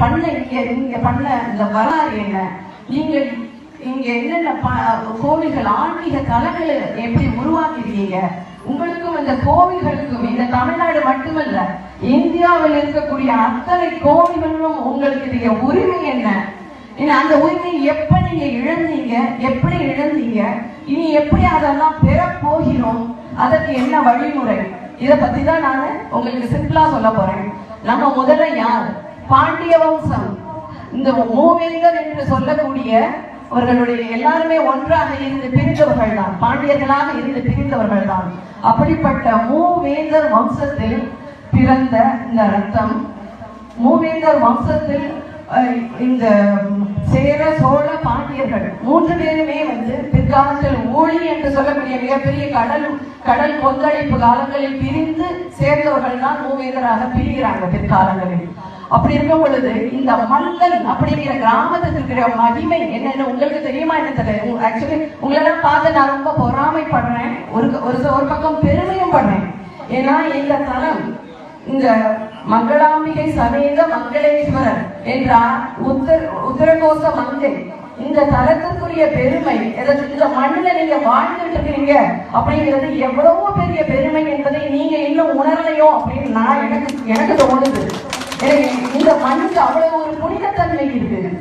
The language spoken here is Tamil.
பண்ண நீங்க பண்ண இந்த வரலாறு என்ன, நீங்க இங்க என்னென்ன கோவில்கள் ஆன்மீக தலங்களை எப்படி உருவாக்கிருக்கீங்க, உங்களுக்கும் இந்த கோவில்களுக்கும் இந்த தமிழ்நாடு மட்டுமல்ல இந்தியாவில் இருக்கக்கூடிய அத்தனை கோவில்களும் உங்களுக்கு உரிமை என்ன, அந்த உரிமையை எப்ப நீங்க இழந்தீங்க, எப்படி இழந்தீங்க, இனி எப்படி அதெல்லாம் பெற போகிறோம், அதற்கு என்ன வழிமுறை, இதை பத்தி தான் நான் உங்களுக்கு சிம்பிளா சொல்ல போறேன். நம்ம முதல்ல யார், பாண்டிய வம்சம், இந்த மூவேந்தர் என்று சொல்லக்கூடிய அவர்களுடைய எல்லாருமே ஒன்றாக இருந்து பிரிந்தவர்கள் தான், பாண்டியர்களாக இருந்து பிரிந்தவர்கள் தான். அப்படிப்பட்ட மூவேந்தர் வம்சத்தில் பிறந்த இந்த ரத்தம், மூவேந்தர் வம்சத்தில் இந்த சேர சோழ பாண்டியர்கள் 3 பேருமே பிற்காலத்தில் ஊழி என்று சொல்லக்கூடிய மிகப்பெரிய கடல் கொந்தளிப்பு காலங்களில் பிரிந்து சேர்ந்தவர்கள் தான் மூவேந்தராக பிரிகிறாங்க பிற்காலங்களில். அப்படி இருக்கும் பொழுது இந்த மல்லல் அப்படிங்கிற கிராமத்துக்கு இருக்கிற மகிமை என்னன்னு உங்களுக்கு தெரியுமா என்ன தெரியல. ஆக்சுவலி உங்களெல்லாம் பார்த்து நான் ரொம்ப பொறாமைப்படுறேன், ஒரு பக்கம் பெருமையும் படுறேன். ஏன்னா இந்த தலம் இந்த மங்களாம்பிகை சமேத மங்களேஸ்வரர் என்றார் உத்தரகோச மங்கை, இந்த தலத்துக்குரிய பெருமை, இந்த மண்ணில நீங்க வாழ்ந்துட்டு இருக்கீங்க அப்படிங்கிறது எவ்வளவோ பெரிய பெருமை என்பதை நீங்க இன்னும் உணரலையோ அப்படின்னு நான் எனக்கு தோணுது. இந்த மண்ணுக்கு அவ்வளவு ஒரு புனிதத்தன்மை இருக்குது.